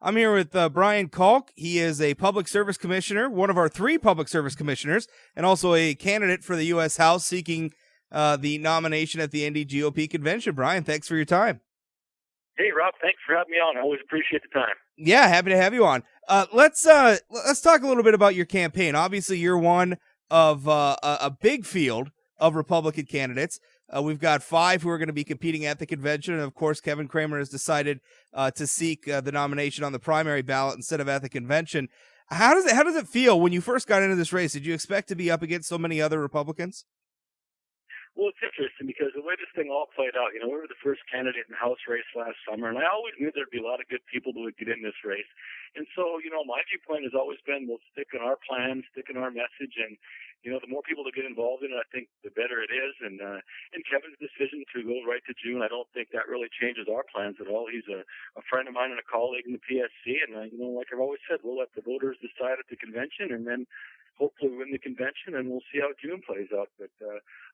I'm here with Brian Kalk. He is a public service commissioner, one of our three public service commissioners, and also a candidate for the U.S. House seeking the nomination at the NDGOP convention. Brian, thanks for your time. Hey, Rob, thanks for having me on. I always appreciate the time. Yeah, happy to have you on. Let's talk a little bit about your campaign. Obviously, you're one of a big field of Republican candidates. We've got 5 who are going to be competing at the convention, and of course, Kevin Cramer has decided to seek the nomination on the primary ballot instead of at the convention. How does it feel when you first got into this race? Did you expect to be up against so many other Republicans? Well, it's interesting because the way this thing all played out, we were the first candidate in the House race last summer, and I always knew there'd be a lot of good people that would get in this race. And so, my viewpoint has always been we'll stick in our plan, stick in our message, and, the more people that get involved in it, I think the better it is. And Kevin's decision to go right to June, I don't think that really changes our plans at all. He's a friend of mine and a colleague in the PSC, and, like I've always said, we'll let the voters decide at the convention, and then hopefully win the convention, and we'll see how June plays out. But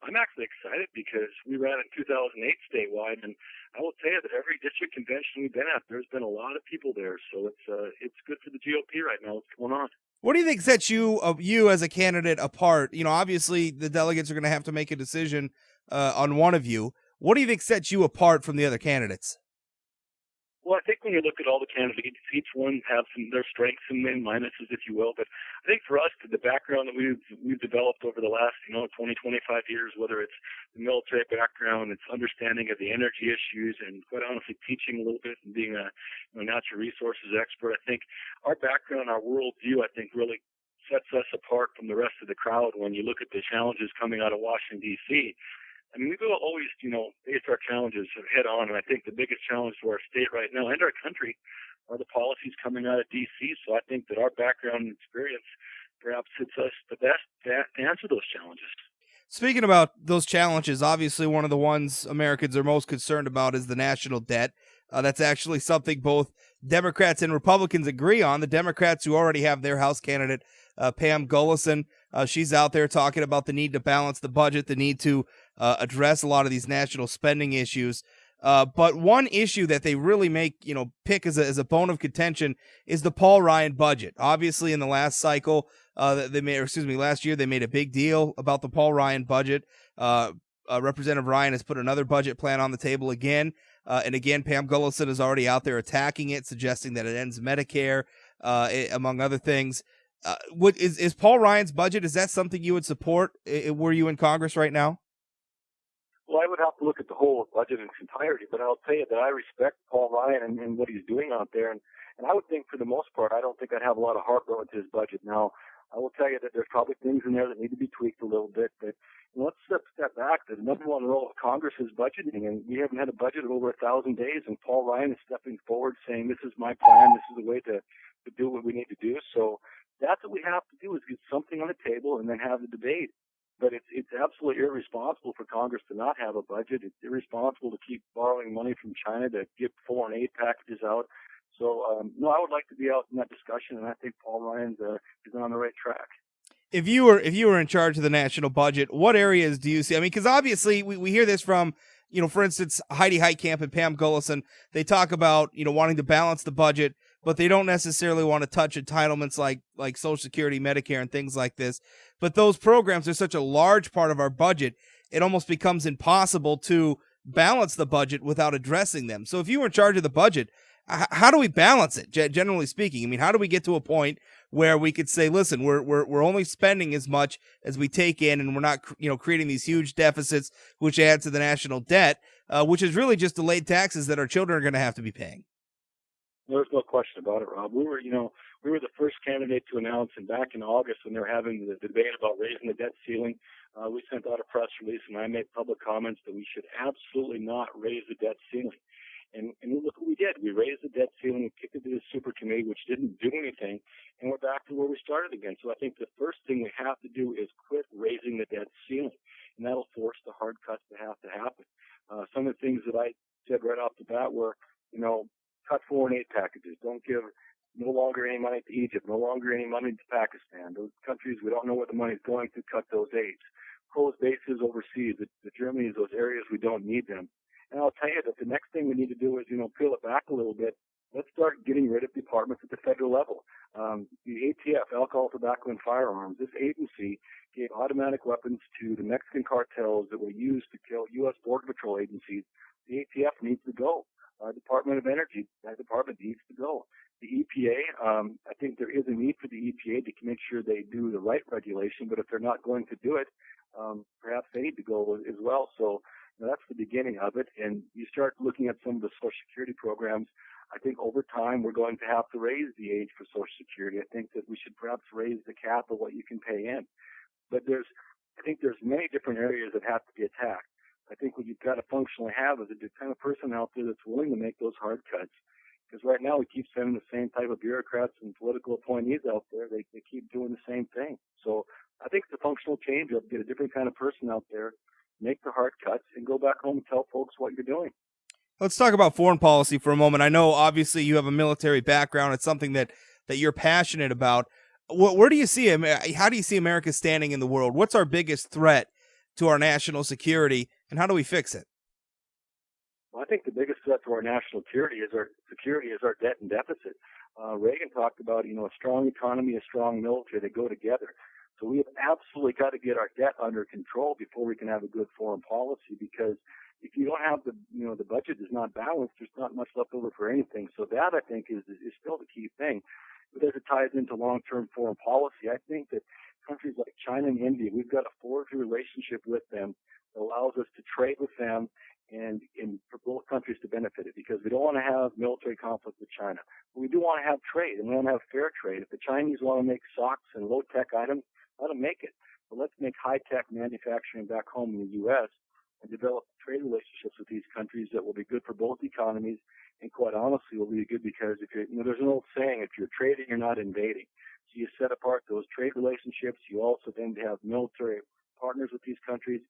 I'm actually excited because we ran in 2008 statewide, and I will tell you that every district convention we've been at, there's been a lot of people there. So it's good for the GOP right now. What's going on? What do you think sets you as a candidate apart? Obviously the delegates are going to have to make a decision on one of you. What do you think sets you apart from the other candidates? Well, I think when you look at all the candidates, each one have their strengths and minuses, if you will. But I think for us, the background that we've developed over the last, 20, 25 years, whether it's the military background, it's understanding of the energy issues, and quite honestly, teaching a little bit and being a natural resources expert, I think our background, our worldview, I think really sets us apart from the rest of the crowd when you look at the challenges coming out of Washington, D.C. I mean, we've always, face our challenges head on, and I think the biggest challenge to our state right now and our country are the policies coming out of D.C. So I think that our background and experience perhaps hits us the best to answer those challenges. Speaking about those challenges, obviously one of the ones Americans are most concerned about is the national debt. That's actually something both Democrats and Republicans agree on. The Democrats, who already have their House candidate, Pam Gullison, she's out there talking about the need to balance the budget, the need to address a lot of these national spending issues. But one issue that they really pick as a bone of contention is the Paul Ryan budget. Obviously, in the last cycle, last year, they made a big deal about the Paul Ryan budget. Representative Ryan has put another budget plan on the table again. And again, Pam Gullison is already out there attacking it, suggesting that it ends Medicare, among other things. What is Paul Ryan's budget? Is that something you would support were you in Congress right now? Well, I would have to look at the whole budget in its entirety, but I'll tell you that I respect Paul Ryan and what he's doing out there. And I would think for the most part, I don't think I'd have a lot of heartburn with his budget. Now, I will tell you that there's probably things in there that need to be tweaked a little bit, but let's step back. The number one role of Congress is budgeting, and we haven't had a budget in over 1,000 days, and Paul Ryan is stepping forward saying, this is my plan, this is the way to do what we need to do. So that's what we have to do, is get something on the table and then have the debate. But it's absolutely irresponsible for Congress to not have a budget. It's irresponsible to keep borrowing money from China to get foreign aid packages out. So, no, I would like to be out in that discussion, and I think Paul Ryan's is on the right track. If you were in charge of the national budget, what areas do you see? I mean, because obviously we hear this from, for instance, Heidi Heitkamp and Pam Gullison. They talk about, wanting to balance the budget, but they don't necessarily want to touch entitlements like Social Security, Medicare, and things like this. But those programs are such a large part of our budget, it almost becomes impossible to balance the budget without addressing them. So if you were in charge of the budget, how do we balance it, generally speaking? I mean, how do we get to a point where we could say, listen, we're only spending as much as we take in, and we're not creating these huge deficits which add to the national debt, which is really just delayed taxes that our children are going to have to be paying. There's no question about it, Rob. We were the first candidate to announce, and back in August when they were having the debate about raising the debt ceiling, we sent out a press release, and I made public comments that we should absolutely not raise the debt ceiling. And look what we did. We raised the debt ceiling, we kicked it to the super committee, which didn't do anything, and we're back to where we started again. So I think the first thing we have to do is quit raising the debt ceiling, and that'll force the hard cuts to happen. Some of the things that I said right off the bat were, cut foreign aid packages. Don't give no longer any money to Egypt, no longer any money to Pakistan. Those countries, we don't know where the money's going to. Cut those aids. Close bases overseas. The Germany, those areas we don't need them. And I'll tell you that the next thing we need to do is, peel it back a little bit let's start getting rid of departments at the federal level. The ATF, Alcohol, Tobacco, and Firearms, this agency gave automatic weapons to the Mexican cartels that were used to kill U.S. Border Patrol agencies. The ATF needs to go. Department of Energy, that department needs to go. The EPA, I think there is a need for the EPA to make sure they do the right regulation, but if they're not going to do it, perhaps they need to go as well. So that's the beginning of it. And you start looking at some of the Social Security programs. I think over time we're going to have to raise the age for Social Security. I think that we should perhaps raise the cap of what you can pay in. But I think there's many different areas that have to be attacked. I think what you've got to functionally have is a kind of person out there that's willing to make those hard cuts. Because right now we keep sending the same type of bureaucrats and political appointees out there. They keep doing the same thing. So I think it's a functional change. You'll get a different kind of person out there, make the hard cuts, and go back home and tell folks what you're doing. Let's talk about foreign policy for a moment. I know obviously you have a military background. It's something that you're passionate about. Where do you see him? How do you see America standing in the world? What's our biggest threat to our national security, and how do we fix it? Well, I think the biggest threat to our national security is our debt and deficit. Reagan talked about, a strong economy, a strong military. They go together. So we have absolutely got to get our debt under control before we can have a good foreign policy. Because if you don't have the budget is not balanced, there's not much left over for anything. So that I think is still the key thing. But as it ties into long-term foreign policy, I think that countries like China and India, we've got to forge a relationship with them that allows us to trade with them and for both countries to benefit it, because we don't want to have military conflict with China. But we do want to have trade, and we want to have fair trade. If the Chinese want to make socks and low-tech items, let them make it. But let's make high-tech manufacturing back home in the U.S. and develop trade relationships with these countries that will be good for both economies, and quite honestly will be good because if you're, there's an old saying, if you're trading, you're not invading. So you set apart those trade relationships. You also then have military partners with these countries.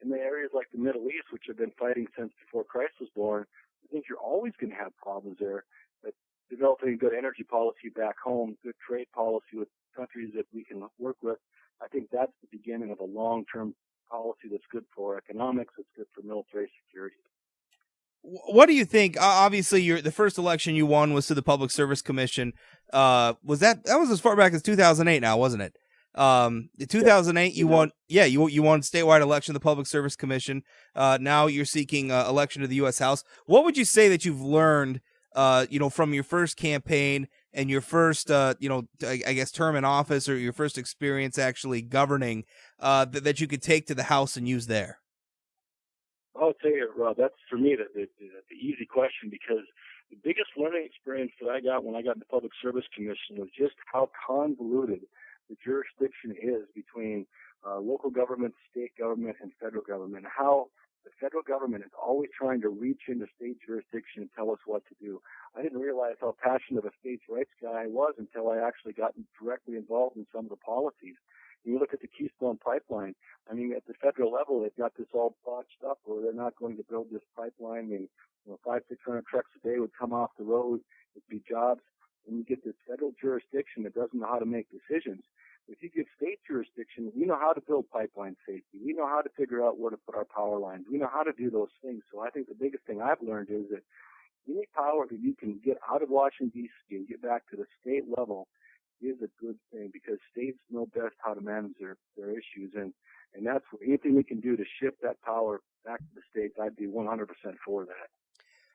In the areas like the Middle East, which have been fighting since before Christ was born, I think you're always going to have problems there. But developing good energy policy back home, good trade policy with countries that we can work with, I think that's the beginning of a long-term policy that's good for economics, that's good for military security. What do you think? Obviously, the first election you won was to the Public Service Commission. That was as far back as 2008 now, wasn't it? In 2008, you won. Yeah, you won statewide election to the Public Service Commission. Now you're seeking election to the U.S. House. What would you say that you've learned, from your first campaign and your first, I guess, term in office, or your first experience actually governing, that you could take to the House and use there? I'll tell you, Rob, that's for me the easy question, because the biggest learning experience that I got when I got in the Public Service Commission was just how convoluted the jurisdiction is between local government, state government, and federal government, and how the federal government is always trying to reach into state jurisdiction and tell us what to do. I didn't realize how passionate of a states' rights guy I was until I actually got directly involved in some of the policies. You look at the Keystone Pipeline. I mean, at the federal level, they've got this all botched up, where they're not going to build this pipeline, and 500-600 trucks a day would come off the road. It'd be jobs. And you get this federal jurisdiction that doesn't know how to make decisions. If you give state jurisdiction, we know how to build pipeline safety. We know how to figure out where to put our power lines. We know how to do those things. So I think the biggest thing I've learned is that any power that you can get out of Washington, D.C. and get back to the state level is a good thing, because states know best how to manage their issues. And that's anything we can do to shift that power back to the states, I'd be 100% for that.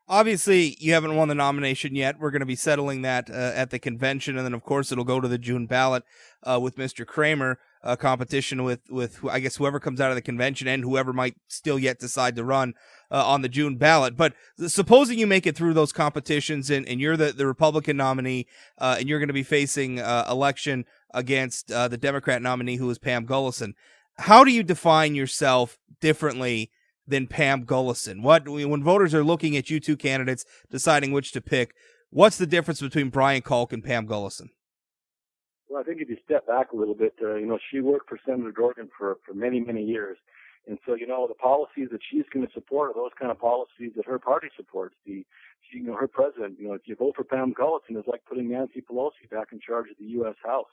Obviously, you haven't won the nomination yet. We're going to be settling that at the convention, and then, of course, it'll go to the June ballot with Mr. Kramer, competition with I guess whoever comes out of the convention and whoever might still yet decide to run on the June ballot. But supposing you make it through those competitions and you're the Republican nominee, and you're going to be facing election against the Democrat nominee, who is Pam Gullison, how do you define yourself differently than Pam Gullison? When voters are looking at you two candidates deciding which to pick, what's the difference between Brian Kalk and Pam Gullison? Well, I think if you step back a little bit, she worked for Senator Dorgan for many, many years. And so, the policies that she's going to support are those kind of policies that her party supports. Her president, if you vote for Pam Gullison, it's like putting Nancy Pelosi back in charge of the U.S. House.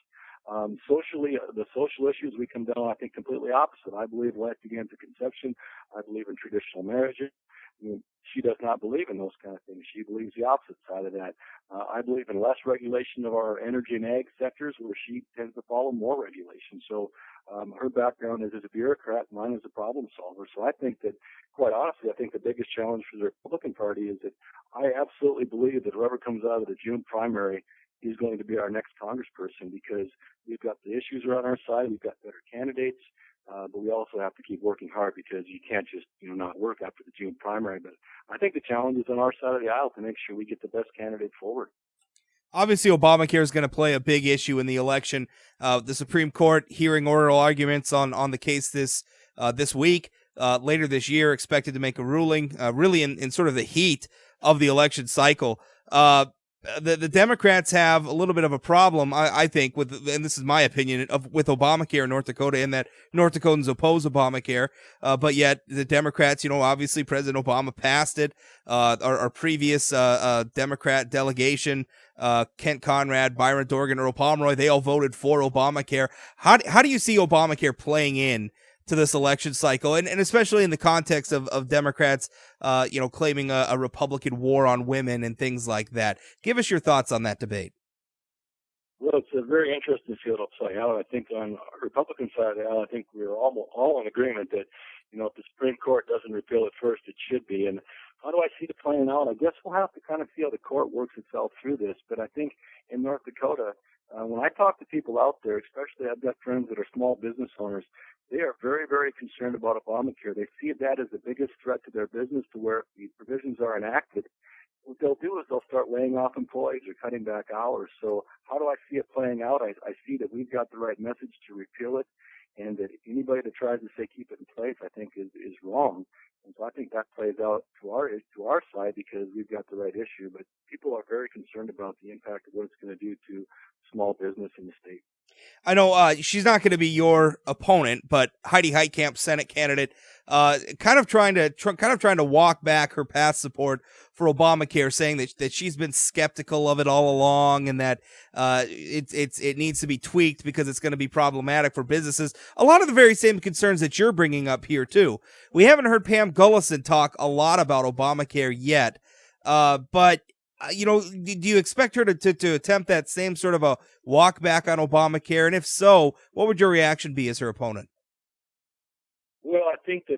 Socially, the social issues we come down, I think, completely opposite. I believe life begins at conception. I believe in traditional marriages. I mean, she does not believe in those kind of things. She believes the opposite side of that. I believe in less regulation of our energy and ag sectors, where she tends to follow more regulation. So her background is as a bureaucrat, mine is a problem solver. So I think that, quite honestly, I think the biggest challenge for the Republican Party is that I absolutely believe that whoever comes out of the June primary is going to be our next congressperson, because we've got the issues are on our side, we've got better candidates, but we also have to keep working hard, because you can't just not work after the June primary. But I think the challenge is on our side of the aisle to make sure we get the best candidate forward. Obviously, Obamacare is going to play a big issue in the election. The Supreme Court hearing oral arguments on the case this week. Later this year, expected to make a ruling, really in sort of the heat of the election cycle. The Democrats have a little bit of a problem, I think, and this is my opinion, with Obamacare in North Dakota, in that North Dakotans oppose Obamacare, but yet the Democrats, obviously President Obama passed it. Our previous Democrat delegation, Kent Conrad, Byron Dorgan, Earl Pomeroy, they all voted for Obamacare. How do you see Obamacare playing in to this election cycle, and especially in the context of Democrats, claiming a Republican war on women and things like that? Give us your thoughts on that debate. Well, it's a very interesting field upside down. I think on the Republican side of the aisle, I think we're all in agreement that, if the Supreme Court doesn't repeal it first, it should be. And how do I see it playing out? I guess we'll have to kind of see how the court works itself through this. But I think in North Dakota, when I talk to people out there, especially I've got friends that are small business owners, they are very, very concerned about Obamacare. They see that as the biggest threat to their business, to where if these provisions are enacted, what they'll do is they'll start laying off employees or cutting back hours. So how do I see it playing out? I see that we've got the right message to repeal it, and that anybody that tries to say keep it in place, I think is wrong. And so I think that plays out to our side, because we've got the right issue. But people are very concerned about the impact of what it's going to do to small business in the state. I know she's not going to be your opponent, but Heidi Heitkamp, Senate candidate, kind of trying to walk back her past support for Obamacare, saying that she's been skeptical of it all along, and that it needs to be tweaked because it's going to be problematic for businesses. A lot of the very same concerns that you're bringing up here too. We haven't heard Pam Gullison talk a lot about Obamacare yet, but do you expect her to attempt that same sort of a walk back on Obamacare? And if so, what would your reaction be as her opponent? Well, I think that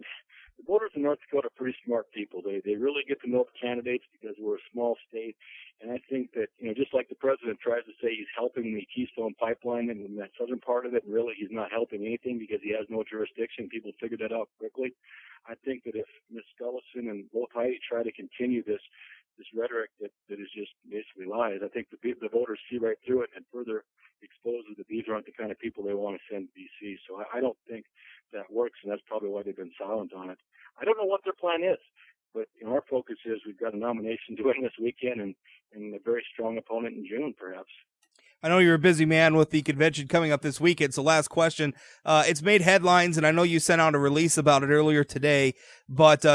the voters in North Dakota are pretty smart people. They really get to know the candidates, because we're a small state. And I think that, just like the president tries to say he's helping the Keystone Pipeline and that southern part of it, and really he's not helping anything because he has no jurisdiction. People figured that out quickly. I think that if Ms. Gullison and both Heidi try to continue this rhetoric that is just basically lies, I think the voters see right through it and further exposes that these aren't the kind of people they want to send to D.C. So I don't think that works, and that's probably why they've been silent on it. I don't know what their plan is, but our focus is we've got a nomination doing this weekend and a very strong opponent in June, perhaps. I know you're a busy man with the convention coming up this weekend, so last question. It's made headlines, and I know you sent out a release about it earlier today, but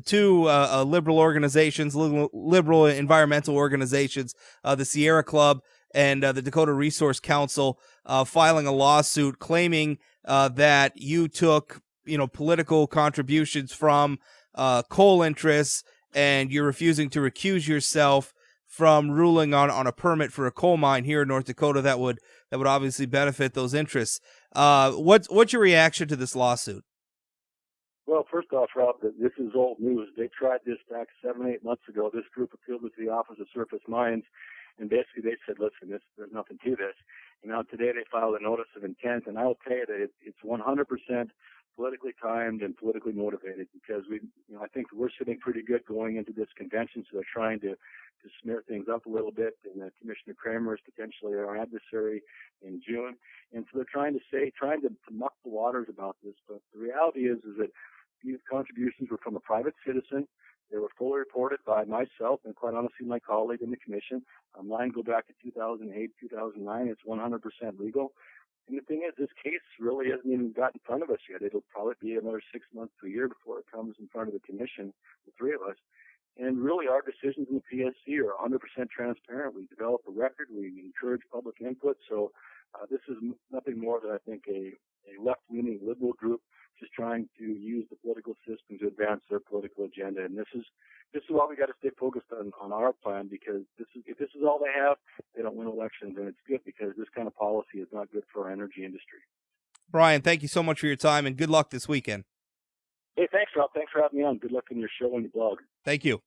two liberal organizations, liberal environmental organizations, the Sierra Club and the Dakota Resource Council, filing a lawsuit claiming that you took political contributions from coal interests, and you're refusing to recuse yourself from ruling on a permit for a coal mine here in North Dakota that would obviously benefit those interests. What's your reaction to this lawsuit? Well, first off, Rob, this is old news. They tried this back 7-8 months ago. This group appealed to the Office of Surface Mines, and basically they said, listen, there's nothing to this. And now today they filed a notice of intent, and I will tell you that it's 100% politically timed and politically motivated, because I think we're sitting pretty good going into this convention, so they're trying to smear things up a little bit. And Commissioner Kramer is potentially our adversary in June, and so they're trying to muck the waters about this. But the reality is that these contributions were from a private citizen. They were fully reported by myself and, quite honestly, my colleague in the commission. Mine go back to 2008, 2009. It's 100% legal. And the thing is, this case really hasn't even got in front of us yet. It'll probably be another 6 months to a year before it comes in front of the commission, the three of us. And really, our decisions in the PSC are 100% transparent. We develop a record. We encourage public input. So this is nothing more than, I think, a left-leaning liberal group just trying to use the political system to advance their political agenda. And this is why we got to stay focused on our plan, because if this is all they have, they don't win elections. And it's good, because this kind of policy is not good for our energy industry. Brian, thank you so much for your time, and good luck this weekend. Hey, thanks, Rob. Thanks for having me on. Good luck in your show and your blog. Thank you.